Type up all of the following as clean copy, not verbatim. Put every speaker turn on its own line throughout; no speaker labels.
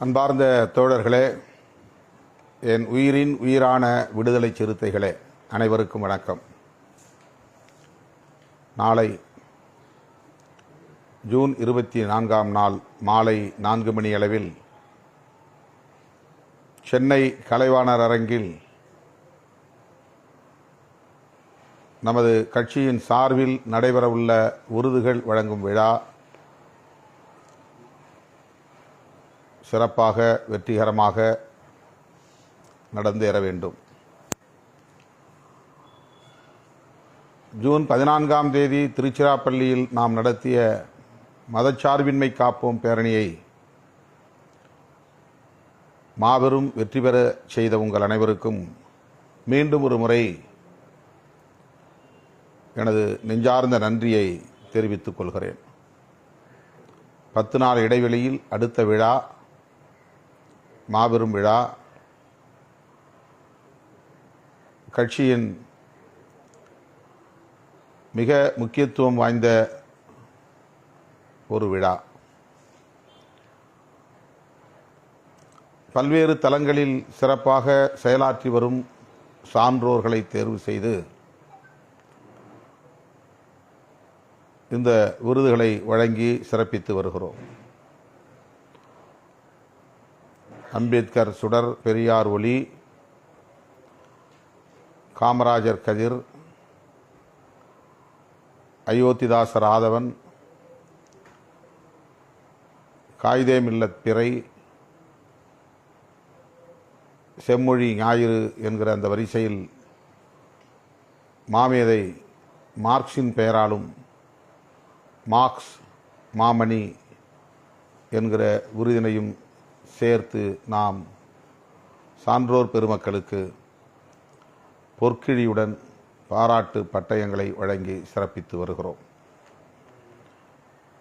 அன்பார்ந்த தோழர்களே, என் உயிரின் உயிரான விடுதலை சிறுத்தைகளே, அனைவருக்கும் வணக்கம். நாளை ஜூன் 24ஆம் நாள் மாலை 4 மணி அளவில் சென்னை கலைவாணர் அரங்கில் நமது கட்சியின் சார்பில் நடைபெறவுள்ள விருதுகள் வழங்கும் விழா சிறப்பாக வெற்றிகரமாக நடந்தேற வேண்டும். ஜூன் 14ஆம் தேதி திருச்சிராப்பள்ளியில் நாம் நடத்திய மதச்சார்பின்மை காப்போம் பேரணியை மாபெரும் வெற்றி பெற செய்த உங்கள் அனைவருக்கும் மீண்டும் ஒரு முறை எனது நெஞ்சார்ந்த நன்றியை தெரிவித்துக் கொள்கிறேன். 10 நாள் இடைவெளியில் அடுத்த விழா, மாபெரும் விழா, கட்சியின் மிக முக்கியத்துவம் வாய்ந்த ஒரு விழா. பல்வேறு தளங்களில் சிறப்பாக செயலாற்றி வரும் சான்றோர்களை தேர்வு செய்து இந்த விருதுகளை வழங்கி சிறப்பித்து வருகிறோம். அம்பேத்கர் சுடர், பெரியார் ஒளி, காமராஜர் கதிர், அயோத்திதாசர் ஆதவன், காயிதே மில்லத் பிறை, செம்மொழி ஞாயிறு என்கிற அந்த வரிசையில் மாமேதை மார்க்சின் பெயராலும் மார்க்ஸ் மாமணி என்கிற விருதினையும் சேர்த்து நாம் சான்றோர் பெருமக்களுக்கு பொற்கிழியுடன் பாராட்டு பட்டயங்களை வழங்கி சிறப்பித்து வருகிறோம்.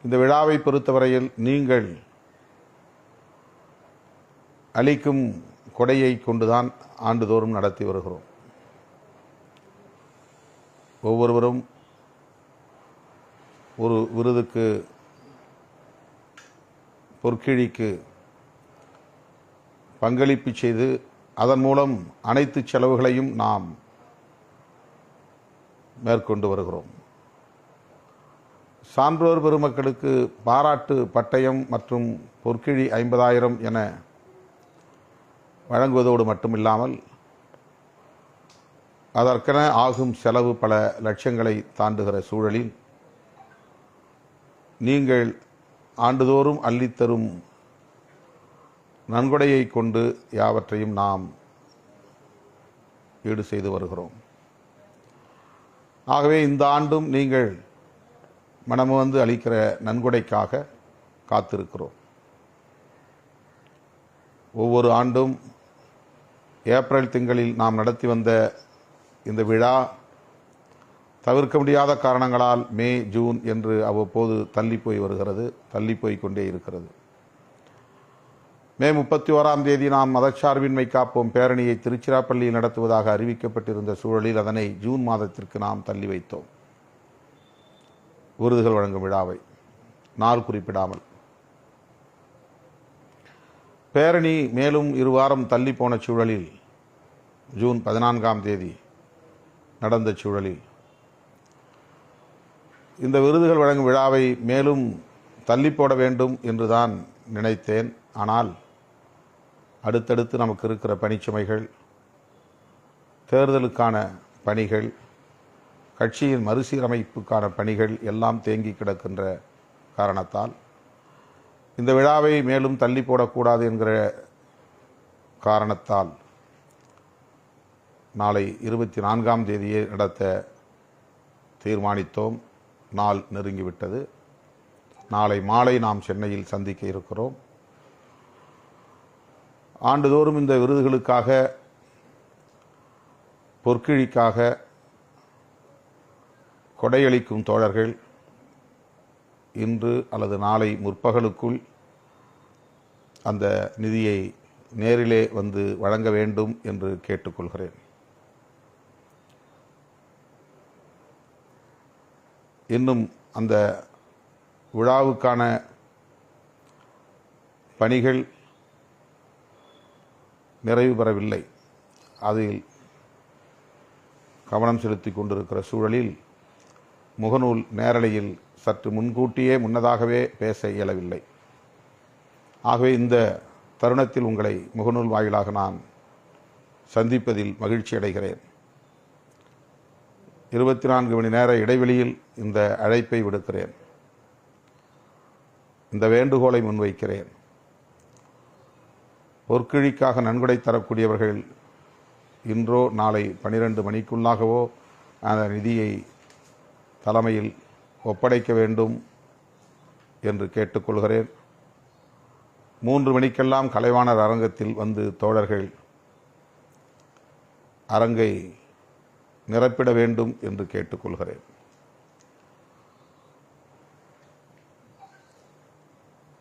இந்த விழாவை பொறுத்தவரையில் நீங்கள் அளிக்கும் கொடையை கொண்டுதான் ஆண்டுதோறும் நடத்தி வருகிறோம். ஒவ்வொருவரும் ஒரு விருதுக்கு, பொற்கிழிக்கு பங்களிப்பு செய்து அதன் மூலம் அனைத்து செலவுகளையும் நாம் மேற்கொண்டு வருகிறோம். சான்றோர் பெருமக்களுக்கு பாராட்டு பட்டயம் மற்றும் பொற்கிழி 50,000 என வழங்குவதோடு மட்டுமில்லாமல் அதற்கென ஆகும் செலவு பல லட்சங்களை தாண்டுகிற சூழலில் நீங்கள் ஆண்டுதோறும் அள்ளித்தரும் நன்கொடையை கொண்டு யாவற்றையும் நாம் ஈடு செய்து வருகிறோம். ஆகவே இந்த ஆண்டும் நீங்கள் மனமு வந்து அளிக்கிற நன்கொடைக்காக காத்திருக்கிறோம். ஒவ்வொரு ஆண்டும் ஏப்ரல் திங்களில் நாம் நடத்தி வந்த இந்த விழா தவிர்க்க முடியாத காரணங்களால் மே, ஜூன் என்று அவ்வப்போது தள்ளி போய் கொண்டே இருக்கிறது. மே 31ஆம் தேதி நாம் மதச்சார்பின்மை காப்போம் பேரணியை திருச்சிராப்பள்ளியில் நடத்துவதாக அறிவிக்கப்பட்டிருந்த சூழலில் அதனை ஜூன் மாதத்திற்கு நாம் தள்ளி வைத்தோம். விருதுகள் வழங்கும் விழாவை நாள் குறிப்பிடாமல். பேரணி மேலும் 2 வாரம் தள்ளி போன சூழலில் ஜூன் 14ஆம் தேதி நடந்த சூழலில் இந்த விருதுகள் வழங்கும் விழாவை மேலும் தள்ளி போட வேண்டும் என்றுதான் நினைத்தேன். ஆனால் அடுத்தடுத்து நமக்கு இருக்கிற பணிச்சுமைகள், தேர்தலுக்கான பணிகள், கட்சியின் மறுசீரமைப்புக்கான பணிகள் எல்லாம் தேங்கி கிடக்கின்ற காரணத்தால் இந்த விழாவை மேலும் தள்ளி போடக்கூடாது என்கிற காரணத்தால் நாளை 24ஆம் தேதியே நடத்த தீர்மானித்தோம். நாள் நெருங்கிவிட்டது. நாளை மாலை நாம் சென்னையில் சந்திக்க இருக்கிறோம். ஆண்டுதோறும் இந்த விருதுகளுக்காக, பொற்கிழிக்காக கொடையளிக்கும் தோழர்கள் இன்று அல்லது நாளை முற்பகலுக்குள் அந்த நிதியை நேரிலே வந்து வழங்க வேண்டும் என்று கேட்டுக்கொள்கிறேன். இன்னும் அந்த விழாவுக்கான பணிகள் நிறைவு பெறவில்லை. அதில் கவனம் செலுத்தி கொண்டிருக்கிற சூழலில் முகநூல் நேரலையில் சற்று முன்னதாகவே பேச இயலவில்லை. ஆகவே இந்த தருணத்தில் உங்களை முகநூல் வாயிலாக நான் சந்திப்பதில் மகிழ்ச்சி அடைகிறேன். 24 மணி நேர இடைவெளியில் இந்த அழைப்பை விடுக்கிறேன். இந்த வேண்டுகோளை முன்வைக்கிறேன். பொற்கிழிக்காக நன்கொடை தரக்கூடியவர்கள் இன்றோ நாளை 12 மணிக்குள்ளாகவோ அந்த நிதியை தலைமையில் ஒப்படைக்க வேண்டும் என்று கேட்டுக்கொள்கிறேன். 3 மணிக்கெல்லாம் கலைவாணர் அரங்கத்தில் வந்து தோழர்கள் அரங்கை நிரப்பிட வேண்டும் என்று கேட்டுக்கொள்கிறேன்.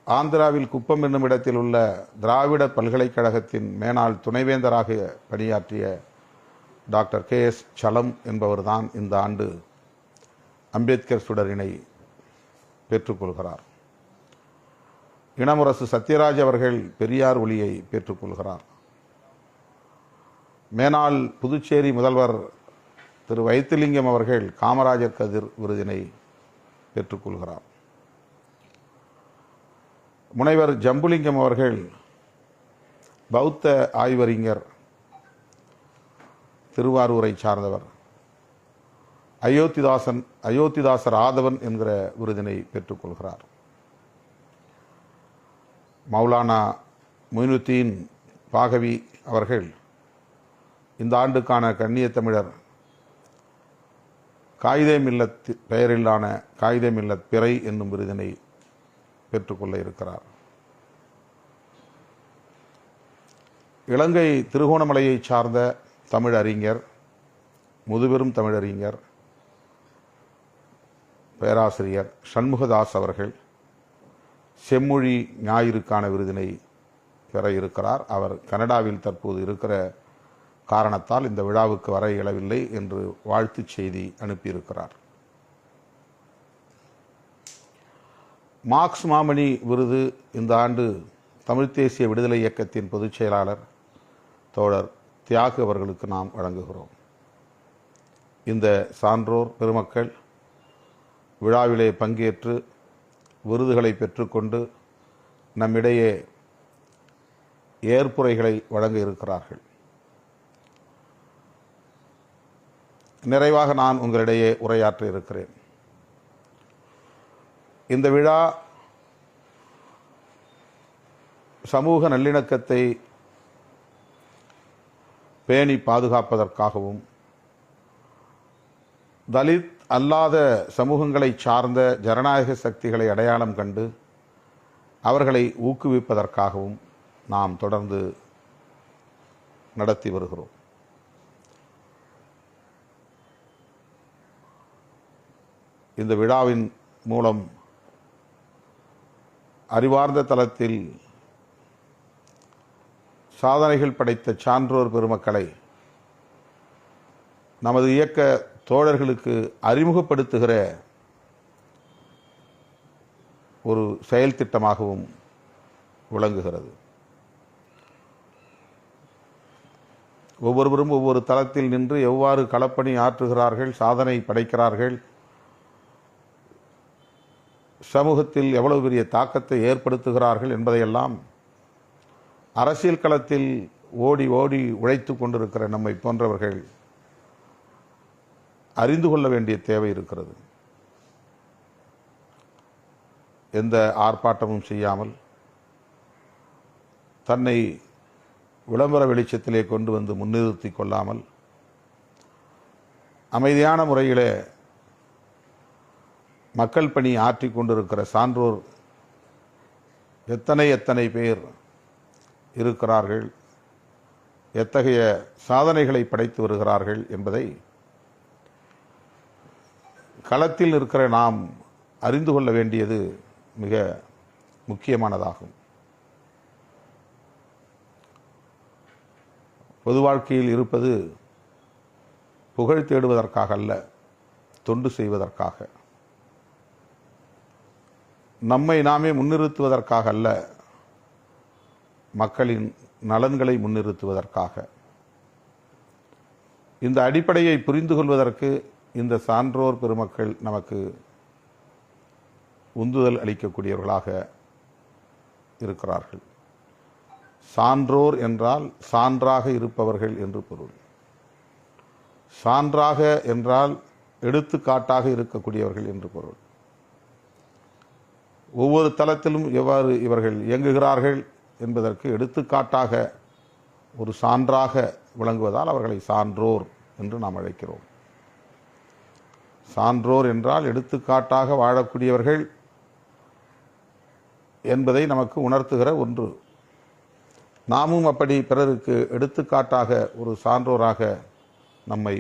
ஆந்திராவில் குப்பம் என்னும் இடத்தில் உள்ள திராவிட பல்கலைக்கழகத்தின் மேனாள் துணைவேந்தராக பணியாற்றிய டாக்டர் KS சலம் என்பவர்தான் இந்த ஆண்டு அம்பேத்கர் சுடரினை பெற்றுக்கொள்கிறார். இளமுரசு சத்யராஜ் அவர்கள் பெரியார் ஒளியை பெற்றுக்கொள்கிறார். மேனாள் புதுச்சேரி முதல்வர் திரு வைத்திலிங்கம் அவர்கள் காமராஜர் கதிர் விருதினை பெற்றுக்கொள்கிறார். முனைவர் ஜம்புலிங்கம் அவர்கள் பௌத்த ஆய்வறிஞர், திருவாரூரை சார்ந்தவர். அயோத்திதாசர் ஆதவன் என்கிற விருதினை பெற்றுக்கொள்கிறார். மௌலானா மொய்னுத்தீன் பாகவி அவர்கள் இந்த ஆண்டுக்கான கண்ணிய தமிழர் காயிதே மில்லத் பெயரிலான காயிதே மில்லத் பிறை என்னும் விருதினை பெற்றுக்கொள்ள இருக்கிறார். இலங்கை திருகோணமலையை சார்ந்த தமிழறிஞர், முதுபெரும் தமிழறிஞர், பேராசிரியர் சண்முகதாஸ் அவர்கள் செம்மொழி ஞாயிறுக்கான விருதினை பெற இருக்கிறார். அவர் கனடாவில் தற்போது இருக்கிற காரணத்தால் இந்த விழாவுக்கு வர இயலவில்லை என்று வாழ்த்துச் செய்தி அனுப்பியிருக்கிறார். மார்க்ஸ் மாமணி விருது இந்த ஆண்டு தமிழ்த் தேசிய விடுதலை இயக்கத்தின் பொதுச் செயலாளர் தோழர் தியாகு அவர்களுக்கு நாம் வழங்குகிறோம். இந்த சான்றோர் பெருமக்கள் விழாவிலே பங்கேற்று விருதுகளை பெற்றுக்கொண்டு நம்மிடையே ஏற்புரைகளை வழங்க இருக்கிறார்கள். நிறைவாக நான் உங்களிடையே உரையாற்ற இருக்கிறேன். இந்த விழா சமூக நல்லிணக்கத்தை பேணி பாதுகாப்பதற்காகவும் தலித் அல்லாத சமூகங்களை சார்ந்த ஜனநாயக சக்திகளை அடையாளம் கண்டு அவர்களை ஊக்குவிப்பதற்காகவும் நாம் தொடர்ந்து நடத்தி வருகிறோம். இந்த விழாவின் மூலம் அறிவார்ந்த தளத்தில் சாதனைகள் படைத்த சான்றோர் பெருமக்களை நமது இயக்க தோழர்களுக்கு அறிமுகப்படுத்துகிற ஒரு செயல் திட்டமாகவும் விளங்குகிறது. ஒவ்வொருவரும் ஒவ்வொரு தளத்தில் நின்று எவ்வாறு களப்பணி ஆற்றுகிறார்கள், சாதனை படைக்கிறார்கள், சமூகத்தில் எவ்வளவு பெரிய தாக்கத்தை ஏற்படுத்துகிறார்கள் என்பதையெல்லாம் அரசியல் களத்தில் ஓடி ஓடி உழைத்து கொண்டிருக்கிற நம்மை போன்றவர்கள் அறிந்து கொள்ள வேண்டிய தேவை இருக்கிறது. எந்த ஆர்ப்பாட்டமும் செய்யாமல் தன்னை விளம்பர வெளிச்சத்திலே கொண்டு வந்து முன்னிறுத்திக் கொள்ளாமல் அமைதியான முறையிலே மக்கள் பணி ஆற்றிக் கொண்டிருக்கிற சான்றோர் எத்தனை பேர் இருக்கிறார்கள், எத்தகைய சாதனைகளை படைத்து வருகிறார்கள் என்பதை களத்தில் இருக்கிற நாம் அறிந்து கொள்ள வேண்டியது மிக முக்கியமானதாகும். பொது வாழ்க்கையில் இருப்பது புகழ் தேடுவதற்காக அல்ல, தொண்டு செய்வதற்காக, நம்மை நாமே முன்னிறுத்துவதற்காக அல்ல, மக்களின் நலன்களை முன்னிறுத்துவதற்காக. இந்த அடிப்படையை புரிந்து கொள்வதற்கு இந்த சான்றோர் பெருமக்கள் நமக்கு உந்துதல் அளிக்கக்கூடியவர்களாக இருக்கிறார்கள். சான்றோர் என்றால் சான்றாக இருப்பவர்கள் என்று பொருள். சான்றாக என்றால் எடுத்துக்காட்டாக இருக்கக்கூடியவர்கள் என்று பொருள். ஒவ்வொரு தளத்திலும் எவ்வாறு இவர்கள் இயங்குகிறார்கள் என்பதற்கு எடுத்துக்காட்டாக ஒரு சான்றாக விளங்குவதால் அவர்களை சான்றோர் என்று நாம் அழைக்கிறோம். சான்றோர் என்றால் எடுத்துக்காட்டாக வாழக்கூடியவர்கள் என்பதை நமக்கு உணர்த்துகிற ஒன்று. நாமும் அப்படி பிறருக்கு எடுத்துக்காட்டாக ஒரு சான்றோராக நம்மை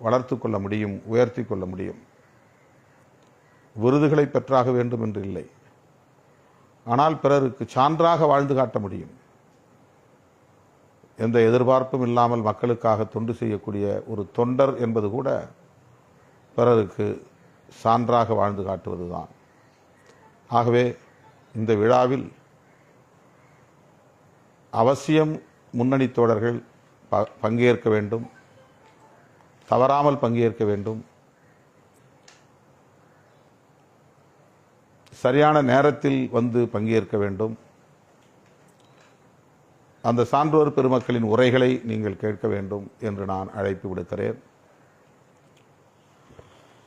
வளர்த்து கொள்ள முடியும், உயர்த்தி கொள்ள முடியும். விருதுகளை பெற்றாக வேண்டும் என்று இல்லை, ஆனால் பிறருக்கு சான்றாக வாழ்ந்து காட்ட முடியும். எந்த எதிர்பார்ப்பும் இல்லாமல் மக்களுக்காக தொண்டு செய்யக்கூடிய ஒரு தொண்டர் என்பது கூட பிறருக்கு சான்றாக வாழ்ந்து காட்டுவதுதான். ஆகவே இந்த விழாவில் அவசியம் முன்னணி தோழர்கள் பங்கேற்க வேண்டும், தவறாமல் பங்கேற்க வேண்டும். சரியான நேரத்தில் வந்து பங்கேற்க வேண்டும். அந்த சான்றோர் பெருமக்களின் உரைகளை நீங்கள் கேட்க வேண்டும் என்று நான் அழைப்பு விடுக்கிறேன்.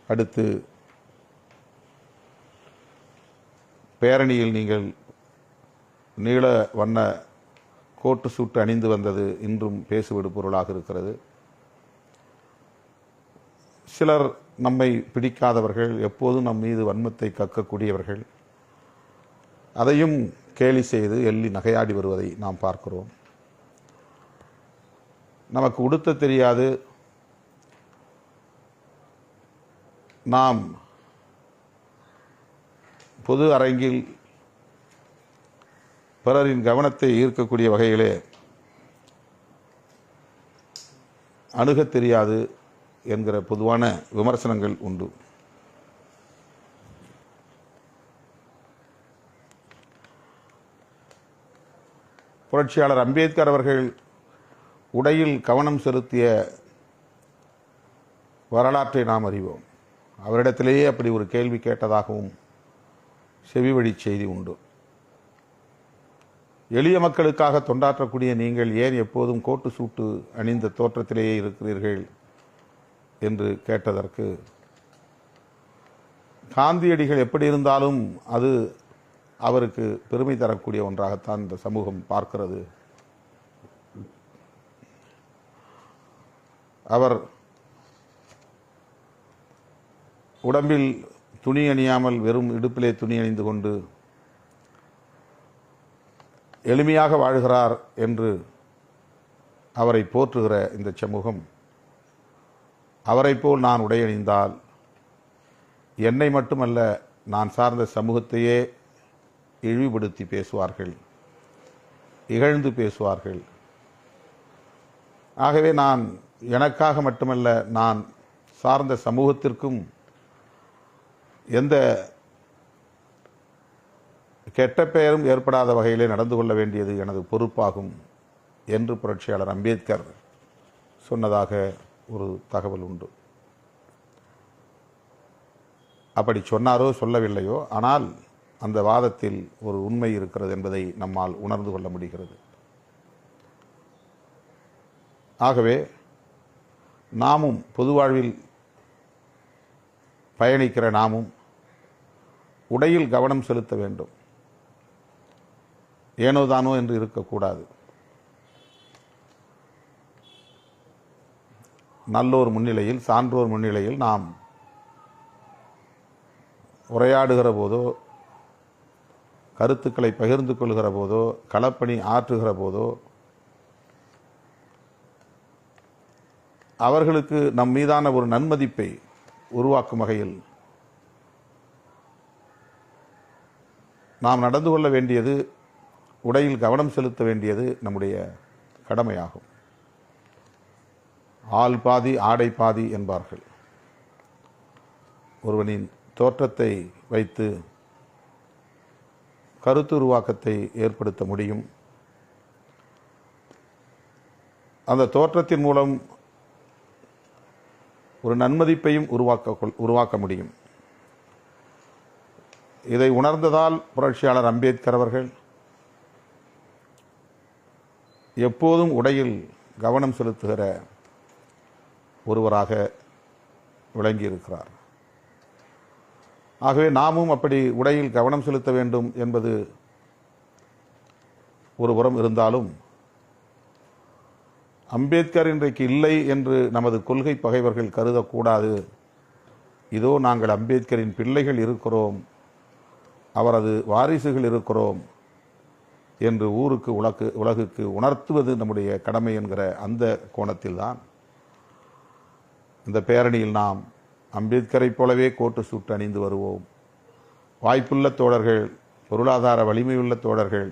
அடுத்து பேரணியில் நீங்கள் நீல வண்ண கோட்டு சூட்டு அணிந்து வந்தது இன்றும் பேசுவிடு பொருளாக இருக்கிறது. சிலர் நம்மை பிடிக்காதவர்கள், எப்போதும் நம் மீது வன்மத்தை கக்கக்கூடியவர்கள், அதையும் கேலி செய்து எள்ளி நகையாடி வருவதை நாம் பார்க்கிறோம். நமக்கு உடுத்த தெரியாது, நாம் பொது அரங்கில் பிறரின் கவனத்தை ஈர்க்கக்கூடிய வகையிலே அணுகத் தெரியாது என்கிற பொதுவான விமர்சனங்கள் உண்டு. புரட்சியாளர் அம்பேத்கர் அவர்கள் உடையில் கவனம் செலுத்திய வரலாற்றை நாம் அறிவோம். அவரிடத்திலேயே அப்படி ஒரு கேள்வி கேட்டதாகவும் செவிவழி செய்தி உண்டு. எளிய மக்களுக்காக தொண்டாற்றக்கூடிய நீங்கள் ஏன் எப்போதும் கோட்டு சூட்டு அணிந்த தோற்றத்திலேயே இருக்கிறீர்கள் என்று கேட்டதற்கு, காந்தியடிகள் எப்படி இருந்தாலும் அது அவருக்கு பெருமை தரக்கூடிய ஒன்றாகத்தான் இந்த சமூகம் பார்க்கிறது. அவர் உடம்பில் துணி அணியாமல் வெறும் இடுப்பிலே துணி அணிந்து கொண்டு எளிமையாக வாழ்கிறார் என்று அவரை போற்றுகிற இந்த சமூகம், அவரை போல் நான் உடை அணிந்தால் என்னை மட்டுமல்ல நான் சார்ந்த சமூகத்தையே இழிவுபடுத்தி பேசுவார்கள், இகழ்ந்து பேசுவார்கள். ஆகவே நான் எனக்காக மட்டுமல்ல, நான் சார்ந்த சமூகத்திற்கும் எந்த கெட்ட பெயரும் ஏற்படாத வகையிலே நடந்து கொள்ள வேண்டியது எனது பொறுப்பாகும் என்று புரட்சியாளர் அம்பேத்கர் சொன்னதாக ஒரு தகவல் உண்டு. அப்படி சொன்னாரோ சொல்லவில்லையோ, ஆனால் அந்த வாதத்தில் ஒரு உண்மை இருக்கிறது என்பதை நம்மால் உணர்ந்து கொள்ள முடிகிறது. ஆகவே நாமும் பொது வாழ்வில் பயணிக்கிற நாமும் உடையில் கவனம் செலுத்த வேண்டும். ஏனோதானோ என்று இருக்கக்கூடாது. நல்லோர் முன்னிலையில், சான்றோர் முன்னிலையில் நாம் உரையாடுகிற போதோ, கருத்துக்களை பகிர்ந்து கொள்கிற போதோ, களப்பணி ஆற்றுகிற போதோ அவர்களுக்கு நம் மீதான ஒரு நன்மதிப்பை உருவாக்கும் வகையில் நாம் நடந்து கொள்ள வேண்டியது, உடையில் கவனம் செலுத்த வேண்டியது நம்முடைய கடமையாகும். ஆள் பாதி ஆடை பாதி என்பார்கள். ஒருவனின் தோற்றத்தை வைத்து கருத்து உருவாக்கத்தை ஏற்படுத்த முடியும். அந்த தோற்றத்தின் மூலம் ஒரு நன்மதிப்பையும் உருவாக்க முடியும். இதை உணர்ந்ததால் புரட்சியாளர் அம்பேத்கர் அவர்கள் எப்போதும் உடையில் கவனம் செலுத்துகிற ஒருவராக விளங்கியிருக்கிறார். ஆகவே நாமும் அப்படி உடையில் கவனம் செலுத்த வேண்டும் என்பது ஒருபுறம் இருந்தாலும், அம்பேத்கர் இன்றைக்கு இல்லை என்று நமது கொள்கை பகைவர்கள் கருதக்கூடாது. இதோ நாங்கள் அம்பேத்கரின் பிள்ளைகள் இருக்கிறோம், அவரது வாரிசுகள் இருக்கிறோம் என்று ஊருக்கு உலகுக்கு உணர்த்துவது நம்முடைய கடமை என்கிற அந்த கோணத்தில்தான் இந்த பேரணியில் நாம் அம்பேத்கரை போலவே கோட்டு சூட்டு அணிந்து வருவோம். வாய்ப்புள்ள தோழர்கள், பொருளாதார வலிமையுள்ள தோழர்கள்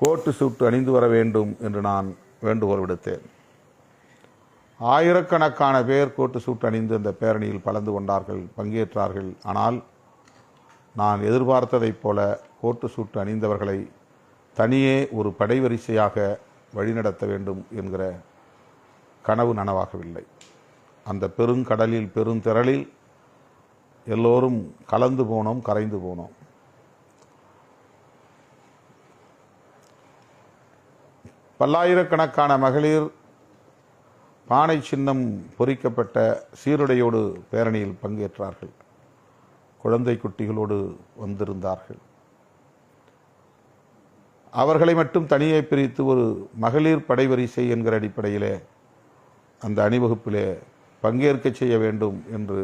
கோட்டு சூட்டு அணிந்து வர வேண்டும் என்று நான் வேண்டுகோள் விடுத்தேன். ஆயிரக்கணக்கான பேர் கோட்டு சூட்டு அணிந்து அந்த பேரணியில் கலந்து கொண்டார்கள், பங்கேற்றார்கள். ஆனால் நான் எதிர்பார்த்ததைப் போல கோட்டு சூட்டு அணிந்தவர்களை தனியே ஒரு படைவரிசையாக வழிநடத்த வேண்டும் என்கிற கனவு நனவாகவில்லை. அந்த பெருங்கடலில் பெருந்திரளில் எல்லோரும் கலந்து போனோம், கரைந்து போனோம். பல்லாயிரக்கணக்கான மகளிர் பானை சின்னம் பொறிக்கப்பட்ட சீருடையோடு பேரணியில் பங்கேற்றார்கள். குழந்தை குட்டிகளோடு வந்திருந்தார்கள். அவர்களை மட்டும் தனியே பிரித்து ஒரு மகளிர் படைவரிசை என்கிற அடிப்படையிலே அந்த அணிவகுப்பிலே பங்கேற்க செய்ய வேண்டும் என்று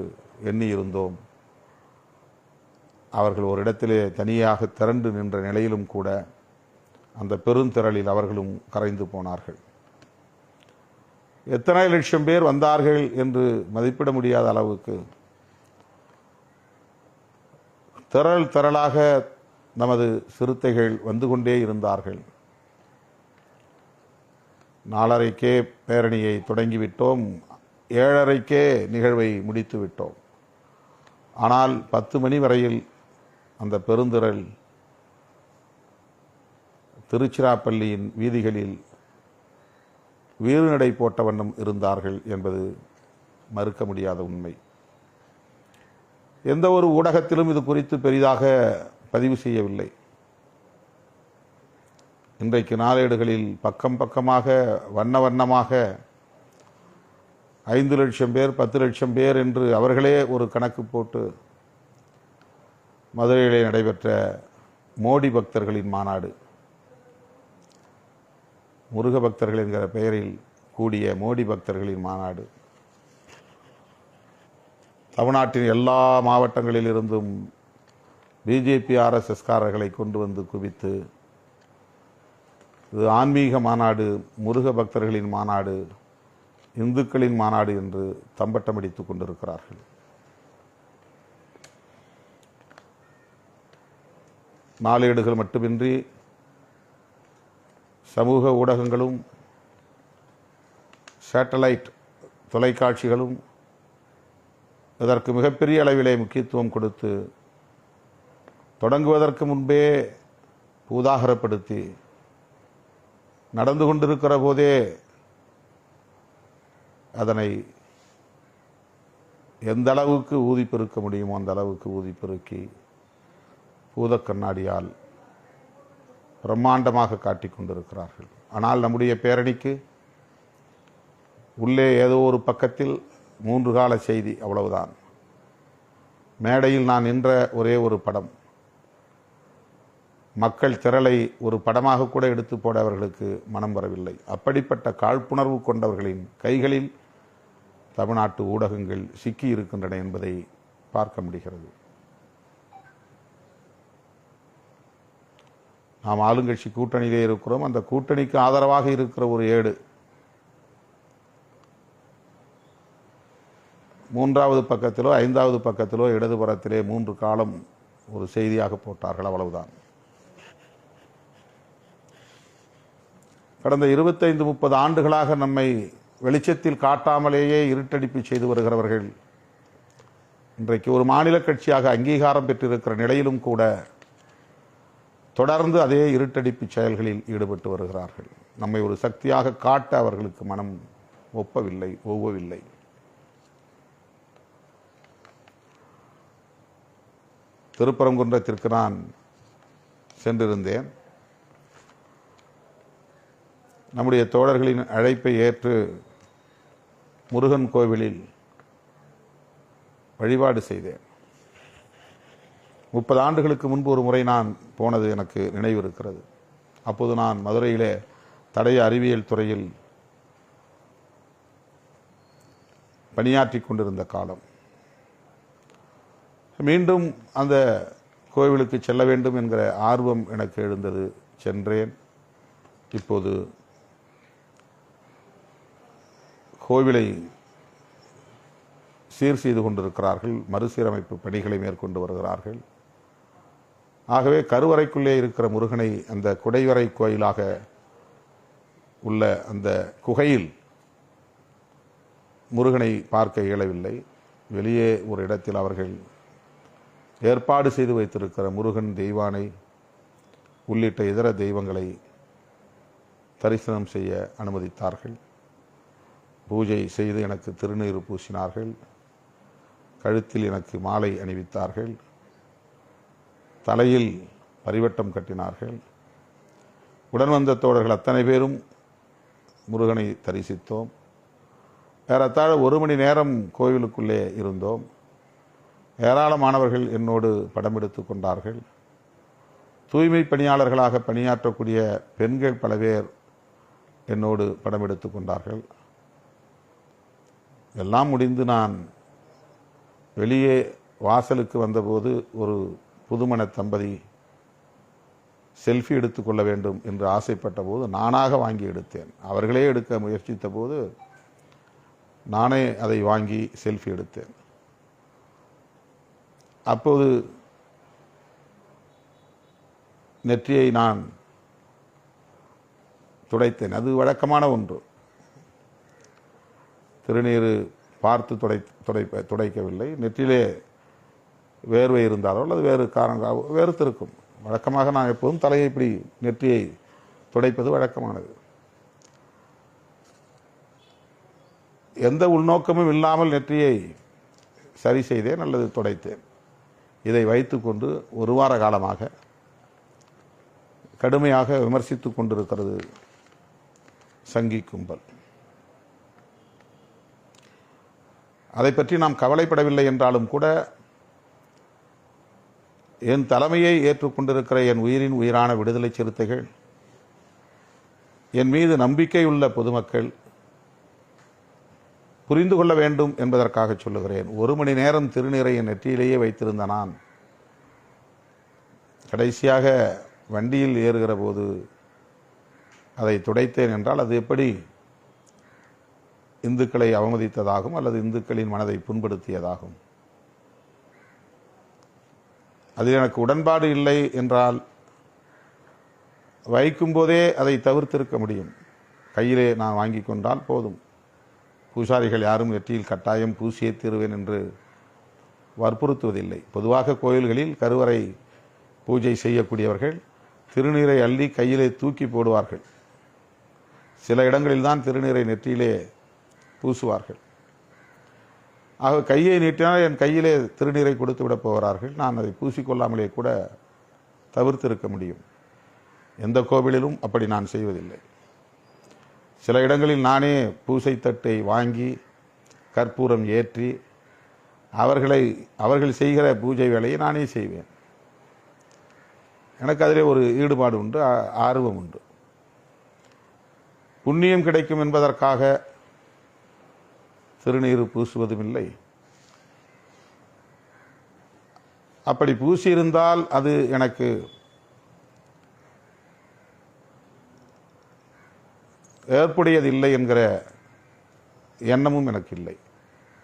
எண்ணியிருந்தோம். அவர்கள் ஒரு இடத்திலே தனியாக திரண்டு நின்ற நிலையிலும் கூட அந்த பெருந்திரளில் அவர்களும் கரைந்து போனார்கள். எத்தனை லட்சம் பேர் வந்தார்கள் என்று மதிப்பிட முடியாத அளவுக்கு திரளாக நமது சிறுத்தைகள் வந்து கொண்டே இருந்தார்கள். 4:30க்கே பேரணியை தொடங்கிவிட்டோம், 7:30க்கே நிகழ்வை முடித்து விட்டோம். ஆனால் 10 மணி வரையில் அந்த பெருந்திரள் திருச்சிராப்பள்ளியின் வீதிகளில் வீறுநடை போட்ட வண்ணம் இருந்தார்கள் என்பது மறுக்க முடியாத உண்மை. எந்த ஒரு ஊடகத்திலும் இது குறித்து பெரிதாக பதிவு செய்யவில்லை. இன்றைக்கு நாளேடுகளில் பக்கம் பக்கமாக வண்ண வண்ணமாக 5 லட்சம் பேர் 10 லட்சம் பேர் என்று அவர்களே ஒரு கணக்கு போட்டு மதுரையிலே நடைபெற்ற மோடி பக்தர்களின் மாநாடு, முருக பக்தர்கள் என்கிற பெயரில் கூடிய மோடி பக்தர்களின் மாநாடு தமிழ்நாட்டின் எல்லா மாவட்டங்களிலிருந்தும் பிஜேபி RSSகாரர்களை கொண்டு வந்து குவித்து, இது ஆன்மீக மாநாடு, முருக பக்தர்களின் மாநாடு, இந்துக்களின் மாநாடு என்று தம்பட்டமடித்துக் கொண்டிருக்கிறார்கள். நாளேடுகள் மட்டுமின்றி சமூக ஊடகங்களும் சேட்டலைட் தொலைக்காட்சிகளும் இதற்கு மிகப்பெரிய அளவிலே முக்கியத்துவம் கொடுத்து தொடங்குவதற்கு முன்பே பூதாகரப்படுத்தி நடந்து கொண்டிருக்கிற போதே அதனை எந்த அளவுக்கு ஊதி பெருக்க முடியுமோ அந்த அளவுக்கு ஊதி பெருக்கி பூதக்கண்ணாடியால் பிரம்மாண்டமாக காட்டிக் கொண்டிருக்கிறார்கள். ஆனால் நம்முடைய பேரணிக்கு உள்ளே ஏதோ ஒரு பக்கத்தில் 3 கால செய்தி, அவ்வளவுதான். மேடையில் நான் நின்ற ஒரே ஒரு படம், மக்கள் திரளை ஒரு படமாக கூட எடுத்து போட அவர்களுக்கு மனம் வரவில்லை. அப்படிப்பட்ட காழ்ப்புணர்வு கொண்டவர்களின் கைகளில் தமிழ்நாட்டு ஊடகங்கள் சிக்கி இருக்கின்றன என்பதை பார்க்க முடிகிறது. நாம் ஆளுங்கட்சி கூட்டணியிலே இருக்கிறோம். அந்த கூட்டணிக்கு ஆதரவாக இருக்கிற ஒரு ஏடு 3வது பக்கத்திலோ 5வது பக்கத்திலோ இடதுபுறத்திலே 3 காலம் ஒரு செய்தியாக போட்டார்கள், அவ்வளவுதான். கடந்த 25-30 ஆண்டுகளாக நம்மை வெளிச்சத்தில் காட்டாமலேயே இருட்டடிப்பு செய்து வருகிறவர்கள் இன்றைக்கு ஒரு மாநில கட்சியாக அங்கீகாரம் பெற்றிருக்கிற நிலையிலும் கூட தொடர்ந்து அதே இருட்டடிப்பு செயல்களில் ஈடுபட்டு வருகிறார்கள். நம்மை ஒரு சக்தியாக காட்ட அவர்களுக்கு மனம் ஒவ்வவில்லை. திருப்பரங்குன்றத்திற்கு நான் சென்றிருந்தேன். நம்முடைய தோழர்களின் அழைப்பை ஏற்று முருகன் கோவிலில் வழிபாடு செய்தேன். 30 ஆண்டுகளுக்கு முன்பு ஒரு முறை நான் போனது எனக்கு நினைவு இருக்கிறது. அப்போது நான் மதுரையிலே தடய அறிவியல் துறையில் பணியாற்றி கொண்டிருந்த காலம். மீண்டும் அந்த கோவிலுக்கு செல்ல வேண்டும் என்கிற ஆர்வம் எனக்கு எழுந்தது. சென்றேன். இப்போது கோவிலை சீர் செய்து கொண்டிருக்கிறார்கள். மறுசீரமைப்பு பணிகளை மேற்கொண்டு வருகிறார்கள். ஆகவே கருவறைக்குள்ளே இருக்கிற முருகனை அந்த குடைவரை கோயிலாக உள்ள அந்த குகையில் முருகனை பார்க்க இயலவில்லை. வெளியே ஒரு இடத்தில் அவர்கள் ஏற்பாடு செய்து வைத்திருக்கிற முருகன், தெய்வானை உள்ளிட்ட இதர தெய்வங்களை தரிசனம் செய்ய அனுமதித்தார்கள். பூஜை செய்து எனக்கு திருநீறு பூசினார்கள். கழுத்தில் எனக்கு மாலை அணிவித்தார்கள். தலையில் பரிவட்டம் கட்டினார்கள். உடன் வந்த தோழர்கள் அத்தனை பேரும் முருகனை தரிசித்தோம். ஏறத்தாழ 1 மணி நேரம் கோவிலுக்குள்ளே இருந்தோம். ஏராளமானவர்கள் என்னோடு படம் எடுத்து கொண்டார்கள். தூய்மை பணியாளர்களாக பணியாற்றக்கூடிய பெண்கள் பல பேர் என்னோடு படம் எடுத்து கொண்டார்கள். எல்லாம் முடிந்து நான் வெளியே வாசலுக்கு வந்தபோது ஒரு புதுமண தம்பதி செல்ஃபி எடுத்துக்கொள்ள வேண்டும் என்று ஆசைப்பட்ட போது நானாக வாங்கி எடுத்தேன். அவர்களே எடுக்க முயற்சித்த போது நானே அதை வாங்கி செல்ஃபி எடுத்தேன். அப்போது நெற்றியை நான் துடைத்தேன். அது வழக்கமான ஒன்று. திருநீறு பார்த்து துடைக்கவில்லை. நெற்றிலே வேர்வை இருந்தாலோ அல்லது வேறு காரணங்களாக வேர்த்திருக்கும். வழக்கமாக நான் எப்போதும் தலையை இப்படி நெற்றியை துடைப்பது வழக்கமானது. எந்த உள்நோக்கமும் இல்லாமல் நெற்றியை சரி செய்தேன் அல்லது துடைத்தேன். இதை வைத்துக்கொண்டு 1 வார காலமாக கடுமையாக விமர்சித்து கொண்டிருக்கிறது சங்கி கும்பல். அதை பற்றி நாம் கவலைப்படவில்லை என்றாலும் கூட என் தலைமையை ஏற்றுக்கொண்டிருக்கிற என் உயிரின் உயிரான விடுதலை சிறுத்தைகள், என் மீது நம்பிக்கை உள்ள பொதுமக்கள் புரிந்து கொள்ள வேண்டும் என்பதற்காக சொல்லுகிறேன். 1 மணி நேரம் திருநீரை என் நெற்றியிலேயே வைத்திருந்த நான் கடைசியாக வண்டியில் ஏறுகிற போது அதை துடைத்தேன் என்றால் அது எப்படி இந்துக்களை அவமதித்ததாகும் அல்லது இந்துக்களின் மனதை புண்படுத்தியதாகும்? அதில் எனக்கு உடன்பாடு இல்லை என்றால் வைக்கும்போதே அதை தவிர்த்திருக்க முடியும். கையிலே நான் வாங்கி கொண்டால் போதும். பூசாரிகள் யாரும் நெற்றியில் கட்டாயம் பூசியே தீருவேன் என்று வற்புறுத்துவதில்லை. பொதுவாக கோயில்களில் கருவறை பூஜை செய்யக்கூடியவர்கள் திருநீரை அள்ளி கையிலே தூக்கி போடுவார்கள். சில இடங்களில் தான் திருநீரை நெற்றியிலே பூசுவார்கள். ஆக கையை நீட்டினால் என் கையிலே திருநீரை கொடுத்து விட போகிறார்கள். நான் அதை பூசிக்கொள்ளாமலே கூட தவிர்த்திருக்க முடியும். எந்த கோவிலிலும் அப்படி நான் செய்வதில்லை. சில இடங்களில் நானே பூசை தட்டை வாங்கி கற்பூரம் ஏற்றி அவர்கள் செய்கிற பூஜை வேலையை நானே செய்வேன். எனக்கு அதிலே ஒரு ஈடுபாடு உண்டு, ஆர்வம் உண்டு. புண்ணியம் கிடைக்கும் என்பதற்காக திருநீறு பூசுவதும் இல்லை. அப்படி பூசியிருந்தால் அது எனக்கு ஏற்புடையதில்லை என்கிற எண்ணமும் எனக்கு இல்லை.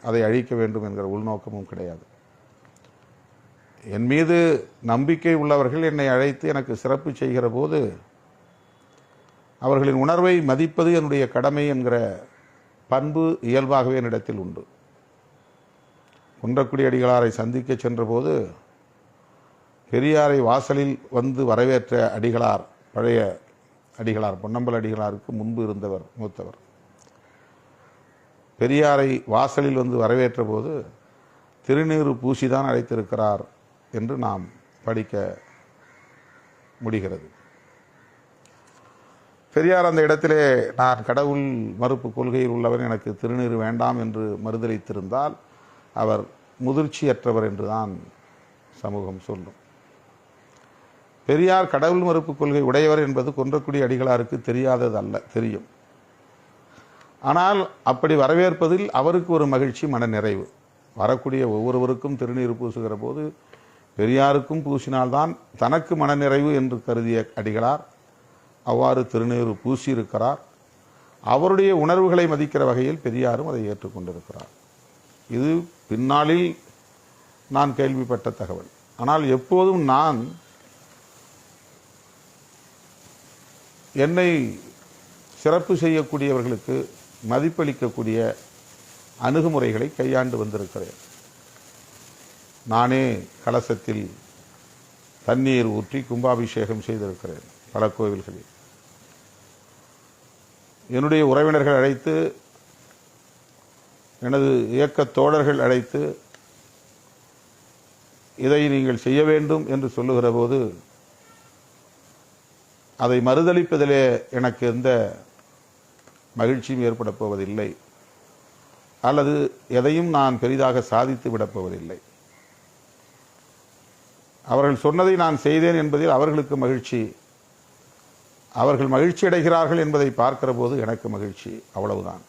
அதை அழிக்க வேண்டும் என்கிற உள்நோக்கமும் கிடையாது. என் மீது நம்பிக்கை உள்ளவர்கள் என்னை அழைத்து எனக்கு சிறப்பு செய்கிற போது அவர்களின் உணர்வை மதிப்பது என்னுடைய கடமை என்கிற பண்பு இயல்பாகவே என்னிடத்தில் உண்டு. குன்றக்குடி அடிகளாரை சந்திக்க சென்றபோது பெரியாரை வாசலில் வந்து வரவேற்ற அடிகளார், பழைய அடிகளார், பொன்னம்பல அடிகளாருக்கு முன்பு இருந்தவர், மூத்தவர். பெரியாரை வாசலில் வந்து வரவேற்ற போது திருநீறு பூசிதான் அழைத்திருக்கிறார் என்று நாம் படிக்க முடிகிறது. பெரியார் அந்த இடத்திலே நான் கடவுள் மறுப்பு கொள்கையில் உள்ளவர், எனக்கு திருநீறு வேண்டாம் என்று மறுதளித்திருந்தால் அவர் முதிர்ச்சியற்றவர் என்றுதான் சமூகம் சொல்லும். பெரியார் கடவுள் மறுப்பு கொள்கை உடையவர் என்பது குன்றக்குடி அடிகளாருக்கு தெரியாதது அல்ல, தெரியும். ஆனால் அப்படி வரவேற்பதில் அவருக்கு ஒரு மகிழ்ச்சி, மன நிறைவு. வரக்கூடிய ஒவ்வொருவருக்கும் திருநீர் பூசுகிற போது பெரியாருக்கும் பூசினால்தான் தனக்கு மனநிறைவு என்று கருதிய அடிகளார் அவ்வாறு திருநீறு பூசியிருக்கிறார். அவருடைய உணர்வுகளை மதிக்கிற வகையில் பெரியாரும் அதை ஏற்றுக்கொண்டிருக்கிறார். இது பின்னாளில் நான் கேள்விப்பட்ட தகவல். ஆனால் எப்போதும் நான் என்னை சிறப்பு செய்யக்கூடியவர்களுக்கு மதிப்பளிக்கக்கூடிய அணுகுமுறைகளை கையாண்டு வந்திருக்கிறேன். நானே கலசத்தில் தண்ணீர் ஊற்றி கும்பாபிஷேகம் செய்திருக்கிறேன் பல கோவில்களில். என்னுடைய உறவினர்கள் அழைத்து, எனது இயக்க தோழர்கள் அழைத்து இதை நீங்கள் செய்ய வேண்டும் என்று சொல்லுகிற போது அதை மறுதளிப்பதிலே எனக்கு எந்த மகிழ்ச்சியும் ஏற்பட போவதில்லை, அல்லது எதையும் நான் பெரிதாக சாதித்து விடப் போவதில்லை. அவர்கள் சொன்னதை நான் செய்தேன் என்பதில் அவர்களுக்கு மகிழ்ச்சி, அவர்கள் மகிழ்ச்சி அடைகிறார்கள் என்பதை பார்க்கிற போது எனக்கு மகிழ்ச்சி, அவ்வளவுதான்.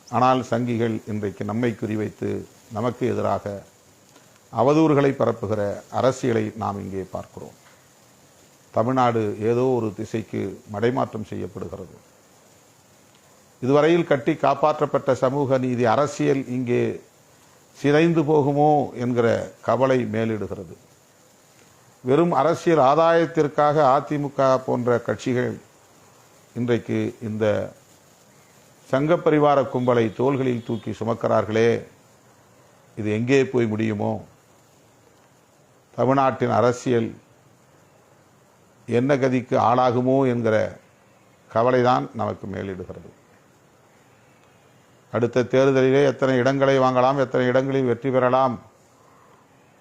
ஆனால் சங்கிகள் இன்றைக்கு நம்மை குறிவைத்து நமக்கு எதிராக அவதூறுகளை பரப்புகிற அரசியலை நாம் இங்கே பார்க்கிறோம். தமிழ்நாடு ஏதோ ஒரு திசைக்கு மடைமாற்றம் செய்யப்படுகிறது. இதுவரையில் கட்டி காப்பாற்றப்பட்ட சமூக நீதி அரசியல் இங்கே சிதைந்து போகுமோ என்கிற கவலை மேலிடுகிறது. வெறும் அரசியல் ஆதாயத்திற்காக அதிமுக போன்ற கட்சிகள் இன்றைக்கு இந்த சங்கப்பரிவார கும்பலை தோள்களில் தூக்கி சுமக்கிறார்களே, இது எங்கே போய் முடியுமோ? தமிழ்நாட்டின் அரசியல் என்ன கதிக்கு ஆளாகுமோ என்கிற கவலைதான் நமக்கு மேலிடுகிறது. அடுத்த தேர்தலிலே எத்தனை இடங்களை வாங்கலாம், எத்தனை இடங்களில் வெற்றி பெறலாம்,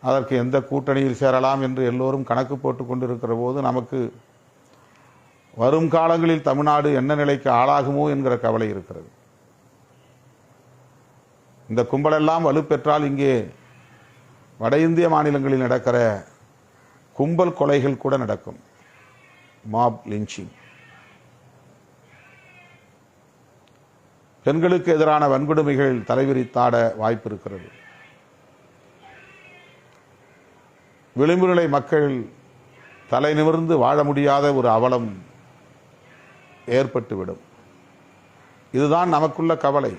அதற்கு எந்த கூட்டணியில் சேரலாம் என்று எல்லோரும் கணக்கு போட்டு கொண்டிருக்கிற போது நமக்கு வரும் காலங்களில் தமிழ்நாடு என்ன நிலைக்கு ஆளாகுமோ என்கிற கவலை இருக்கிறது. இந்த கும்பலெல்லாம் வலுப்பெற்றால் இங்கே வட இந்திய மாநிலங்களில் நடக்கிற கும்பல் கொலைகள் கூட நடக்கும். மாப் லிஞ்சிங், பெண்களுக்கு எதிரான வன்கொடுமைகள் தலைவிரித்தாட வாய்ப்பு இருக்கிறது. விளிம்பு நிலை மக்கள் தலை நிமிர்ந்து வாழ முடியாத ஒரு அவலம் ஏற்பட்டுவிடும். இதுதான் நமக்குள்ள கவலை.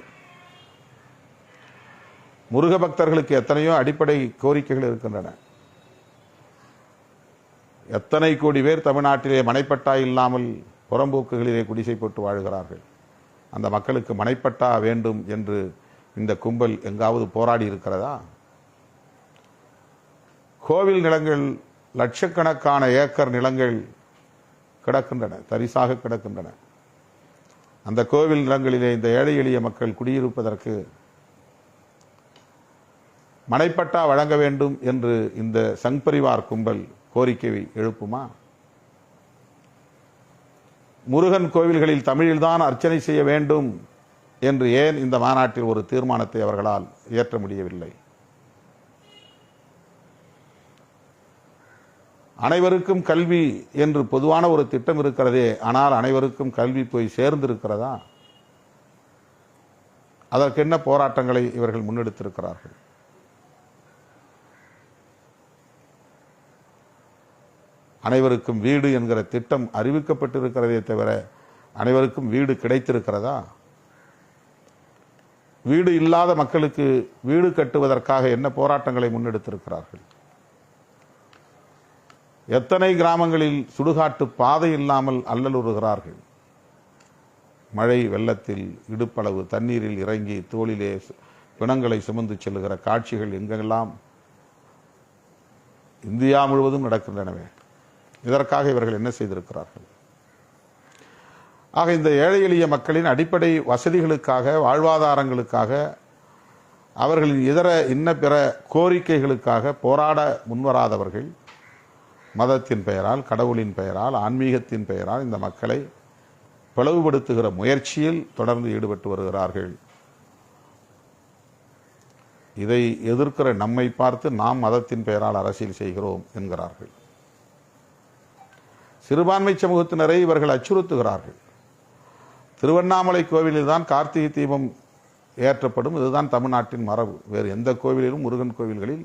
முருக பக்தர்களுக்கு எத்தனையோ அடிப்படை கோரிக்கைகள் இருக்கின்றன. எத்தனை கோடி பேர் தமிழ்நாட்டிலே மனைப்பட்டா இல்லாமல் புறம்போக்குகளிலே குடிசை போட்டு வாழ்கிறார்கள். அந்த மக்களுக்கு மனைப்பட்டா வேண்டும் என்று இந்த கும்பல் எங்காவது போராடி இருக்கிறதா? கோவில் நிலங்கள், லட்சக்கணக்கான ஏக்கர் நிலங்கள் கிடக்கின்றன, தரிசாக கிடக்கின்றன. அந்த கோவில் நிலங்களிலே இந்த ஏழை எளிய மக்கள் குடியிருப்பதற்கு மனைப்பட்டா வழங்க வேண்டும் என்று இந்த சங் பரிவார் கும்பல் கோரிக்கை எழுப்புமா? முருகன் கோவில்களில் தமிழில்தான் அர்ச்சனை செய்ய வேண்டும் என்று ஏன் இந்த மாநாட்டில் ஒரு தீர்மானத்தை அவர்களால் இயற்ற முடியவில்லை? அனைவருக்கும் கல்வி என்று பொதுவான ஒரு திட்டம் இருக்கிறதே, ஆனால் அனைவருக்கும் கல்வி போய் சேர்ந்திருக்கிறதா? அதற்கு என்ன போராட்டங்களை இவர்கள் முன்னெடுத்திருக்கிறார்கள்? அனைவருக்கும் வீடு என்கிற திட்டம் அறிவிக்கப்பட்டிருக்கிறதே தவிர அனைவருக்கும் வீடு கிடைத்திருக்கிறதா? வீடு இல்லாத மக்களுக்கு வீடு கட்டுவதற்காக என்ன போராட்டங்களை முன்னெடுத்திருக்கிறார்கள்? எத்தனை கிராமங்களில் சுடுகாட்டு பாதை இல்லாமல் அல்லலுறுகிறார்கள். மழை வெள்ளத்தில் இடுப்பளவு தண்ணீரில் இறங்கி தோளிலே பிணங்களை சுமந்து செல்லுகிற காட்சிகள் எங்கெல்லாம் இந்தியா முழுவதும் நடக்கின்றனவே. இதற்காக இவர்கள் என்ன செய்திருக்கிறார்கள்? ஆக இந்த ஏழை எளிய மக்களின் அடிப்படை வசதிகளுக்காக, வாழ்வாதாரங்களுக்காக, அவர்களின் இதர இன்ன பிற கோரிக்கைகளுக்காக போராட முன்வராதவர்கள் மதத்தின் பெயரால், கடவுளின் பெயரால், ஆன்மீகத்தின் பெயரால் இந்த மக்களை பிளவுபடுத்துகிற முயற்சியில் தொடர்ந்து ஈடுபட்டு வருகிறார்கள். இதை எதிர்க்கிற நம்மை பார்த்து நாம் மதத்தின் பெயரால் அரசியல் செய்கிறோம் என்கிறார்கள். சிறுபான்மை சமூகத்தினரை இவர்கள் அச்சுறுத்துகிறார்கள். திருவண்ணாமலை கோவிலில் தான் கார்த்திகை தீபம் ஏற்றப்படும். இதுதான் தமிழ்நாட்டின் மரபு. வேறு எந்த கோவிலிலும், முருகன் கோவில்களில்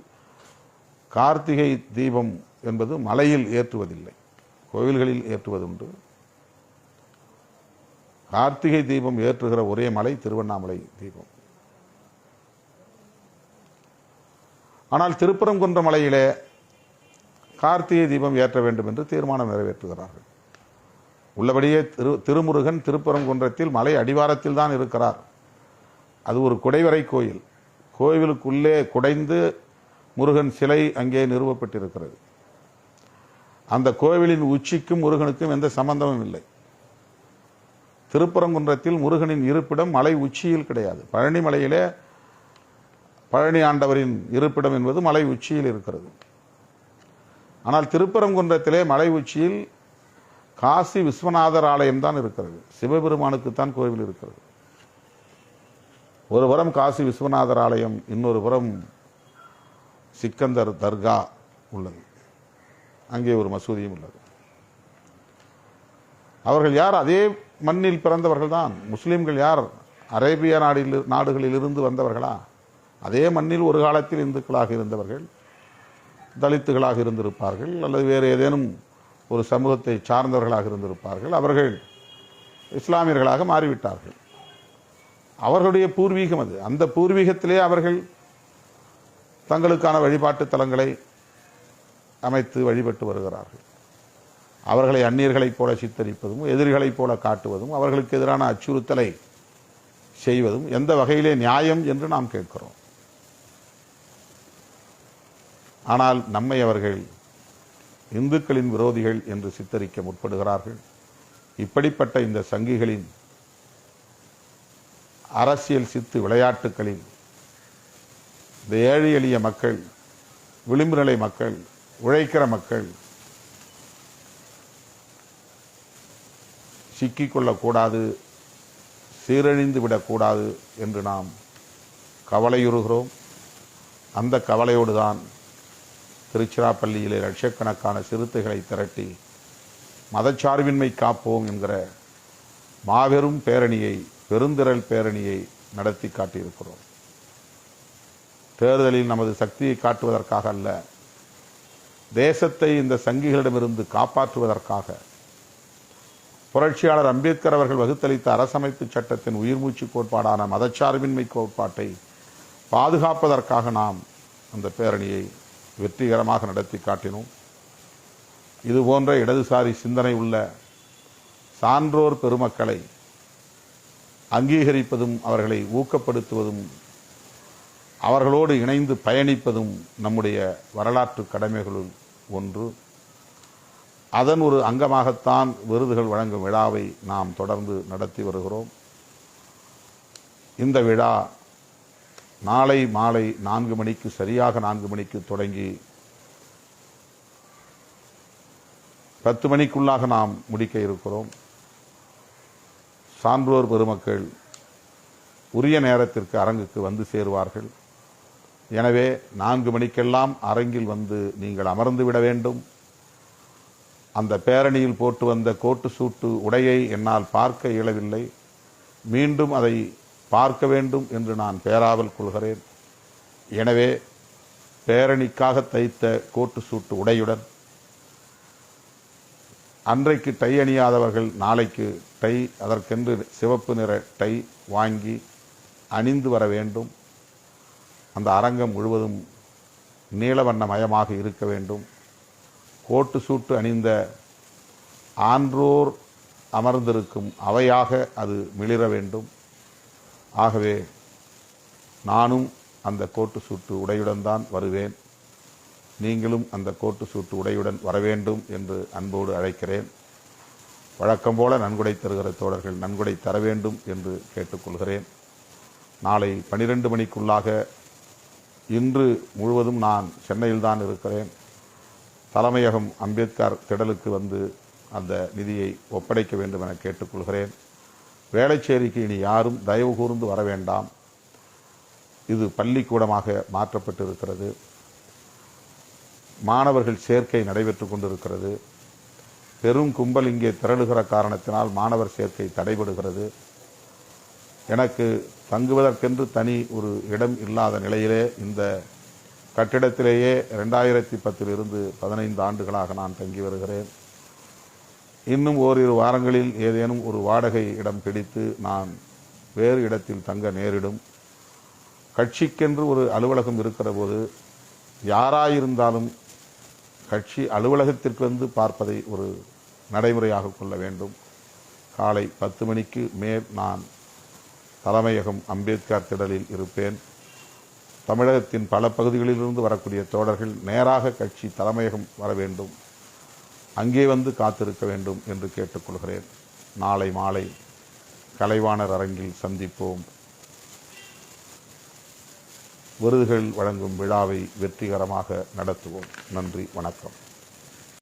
கார்த்திகை தீபம் என்பது மலையில் ஏற்றுவதில்லை, கோவில்களில் ஏற்றுவதுண்டு. கார்த்திகை தீபம் ஏற்றுகிற ஒரே மலை திருவண்ணாமலை தீபம். ஆனால் திருப்பரங்குன்ற மலையிலே கார்த்திகை தீபம் ஏற்ற வேண்டும் என்று தீர்மானம் நிறைவேற்றுகிறார்கள். உள்ளபடியே திருமுருகன் திருப்பரங்குன்றத்தில் மலை அடிவாரத்தில் தான் இருக்கிறார். அது ஒரு குடைவரை கோயில். கோவிலுக்குள்ளே குடைந்து முருகன் சிலை அங்கே நிறுவப்பட்டிருக்கிறது. அந்த கோவிலின் உச்சிக்கும் முருகனுக்கும் எந்த சம்பந்தமும் இல்லை. திருப்பரங்குன்றத்தில் முருகனின் இருப்பிடம் மலை உச்சியில் கிடையாது. பழனி மலையிலே பழனி ஆண்டவரின் இருப்பிடம் என்பது மலை உச்சியில் இருக்கிறது. ஆனால் திருப்பரங்குன்றத்திலே மலை உச்சியில் காசி விஸ்வநாதர் ஆலயம் தான் இருக்கிறது. சிவபெருமானுக்குத்தான் கோவில் இருக்கிறது. ஒரு புறம் காசி விஸ்வநாதர் ஆலயம், இன்னொரு புறம் சிக்கந்தர் தர்கா உள்ளது. அங்கே ஒரு மசூதியும் உள்ளது. அவர்கள் யார்? அதே மண்ணில் பிறந்தவர்கள் தான். முஸ்லிம்கள் யார்? அரேபிய நாடுகளில் இருந்து வந்தவர்களா? அதே மண்ணில் ஒரு காலத்தில் இந்துக்களாக இருந்தவர்கள், தலித்துகளாக இருந்திருப்பார்கள், அல்லது வேறு ஏதேனும் ஒரு சமூகத்தை சார்ந்தவர்களாக இருந்திருப்பார்கள். அவர்கள் இஸ்லாமியர்களாக மாறிவிட்டார்கள். அவர்களுடைய பூர்வீகம் அது. அந்த பூர்வீகத்திலே அவர்கள் தங்களுக்கான வழிபாட்டு தலங்களை அமைத்து வழிபட்டு வருகிறார்கள். அவர்களை அந்நியர்களைப் போல சித்தரிப்பதும், எதிரிகளைப் போல காட்டுவதும், அவர்களுக்கு எதிரான அச்சுறுத்தலை செய்வதும் எந்த வகையிலே நியாயம் என்று நாம் கேட்கிறோம். ஆனால் நம்மை அவர்கள் இந்துக்களின் விரோதிகள் என்று சித்தரிக்க முற்படுகிறார்கள். இப்படிப்பட்ட இந்த சங்கிகளின் அரசியல் சித்து விளையாட்டுகளில் இந்த ஏழை எளிய மக்கள், விளிம்பு நிலை மக்கள், உழைக்கிற மக்கள் சிக்கிக்கொள்ளக்கூடாது, சீரழிந்து விடக்கூடாது என்று நாம் கவலையுறுகிறோம். அந்த கவலையோடு தான் திருச்சிராப்பள்ளியிலே லட்சக்கணக்கான சிறுத்தைகளை திரட்டி மதச்சார்பின்மை காப்போம் என்கிற மாபெரும் பேரணியை, பெருந்திரள் பேரணியை நடத்தி காட்டியிருக்கிறோம். தேர்தலில் நமது சக்தியை காட்டுவதற்காக அல்ல, தேசத்தை இந்த சங்கிகளிடமிருந்து காப்பாற்றுவதற்காக. புரட்சியாளர் அம்பேத்கர் அவர்கள் வகுத்தளித்த அரசமைப்பு சட்டத்தின் உயிர்மூச்சு கோட்பாடான மதச்சார்பின்மை கோட்பாட்டை பாதுகாப்பதற்காக நாம் அந்த பேரணியை வெற்றிகரமாக நடத்தி காட்டினோம். இதுபோன்ற இடதுசாரி சிந்தனை உள்ள சான்றோர் பெருமக்களை அங்கீகரிப்பதும், அவர்களை ஊக்கப்படுத்துவதும், அவர்களோடு இணைந்து பயணிப்பதும் நம்முடைய வரலாற்று கடமைகளுள் ஒன்று. அதன் ஒரு அங்கமாகத்தான் விருதுகள் வழங்கும் விழாவை நாம் தொடர்ந்து நடத்தி வருகிறோம். இந்த விழா நாளை மாலை 4 மணிக்கு, சரியாக 4 மணிக்கு தொடங்கி 10 மணிக்குள்ளாக நாம் முடிக்க இருக்கிறோம். சான்றோர் பெருமக்கள் உரிய நேரத்திற்கு அரங்குக்கு வந்து சேருவார்கள். எனவே 4 மணிக்கெல்லாம் அரங்கில் வந்து நீங்கள் அமர்ந்து விட வேண்டும். அந்த பேரணியில் போட்டு வந்த கோட்டு சூட்டு உடையை என்னால் பார்க்க இயலவில்லை. மீண்டும் அதை பார்க்க வேண்டும் என்று நான் பேராவல் கொள்கிறேன். எனவே பேரணிக்காக தைத்த கோட்டு சூட்டு உடையுடன், அன்றைக்கு டை அணியாதவர்கள் நாளைக்கு டை, அதற்கென்று சிவப்பு நிற டை வாங்கி அணிந்து வர வேண்டும். அந்த அரங்கம் முழுவதும் நீலவண்ணமயமாக இருக்க வேண்டும். கோட்டு சூட்டு அணிந்த ஆன்றோர் அமர்ந்திருக்கும் அவையாக அது மிளிர வேண்டும். ஆகவே நானும் அந்த கோட்டு சூட்டு உடையுடன் தான் வருவேன். நீங்களும் அந்த கோட்டு சூட்டு உடையுடன் வர வேண்டும் என்று அன்போடு அழைக்கிறேன். வழக்கம் போல நன்கொடை தருகிற தோழர்கள் நன்கொடை தர வேண்டும் என்று கேட்டுக்கொள்கிறேன். நாளை 12 மணிக்குள்ளாக இன்று முழுவதும் நான் சென்னையில் தான் இருக்கிறேன். தலைமையகம் அம்பேத்கர் திடலுக்கு வந்து அந்த நிதியை ஒப்படைக்க வேண்டும் என கேட்டுக்கொள்கிறேன். வேளச்சேரிக்கு இனி யாரும் தயவு கூர்ந்து வர வேண்டாம். இது பள்ளிக்கூடமாக மாற்றப்பட்டு இருக்கிறது. மாணவர்கள் சேர்க்கை நடைபெற்று கொண்டிருக்கிறது. பெரும் கும்பல் இங்கே திரளுகிற காரணத்தினால் மாணவர் சேர்க்கை தடைபடுகிறது. எனக்கு தங்குவதற்கென்று தனி ஒரு இடம் இல்லாத நிலையிலே இந்த கட்டிடத்திலேயே 2010 15 ஆண்டுகளாக நான் தங்கி வருகிறேன். இன்னும் ஓரிரு வாரங்களில் ஏதேனும் ஒரு வாடகை இடம் பிடித்து நான் வேறு இடத்தில் தங்க நேரிடும். கட்சிக்கென்று ஒரு அலுவலகம் இருக்கிற போது யாராயிருந்தாலும் கட்சி அலுவலகத்திற்கு வந்து பார்ப்பதை ஒரு நடைமுறையாக கொள்ள வேண்டும். காலை 10 மணிக்கு மேல் நான் தலைமையகம் அம்பேத்கர் திடலில் இருப்பேன். தமிழகத்தின் பல பகுதிகளிலிருந்து வரக்கூடிய தோழர்கள் நேராக கட்சி தலைமையகம் வர வேண்டும், அங்கே வந்து காத்திருக்க வேண்டும் என்று கேட்டுக்கொள்கிறேன். நாளை மாலை கலைவாணர் அரங்கில் சந்திப்போம். விருதுகள் வழங்கும் விழாவை வெற்றிகரமாக நடத்துவோம். நன்றி, வணக்கம்.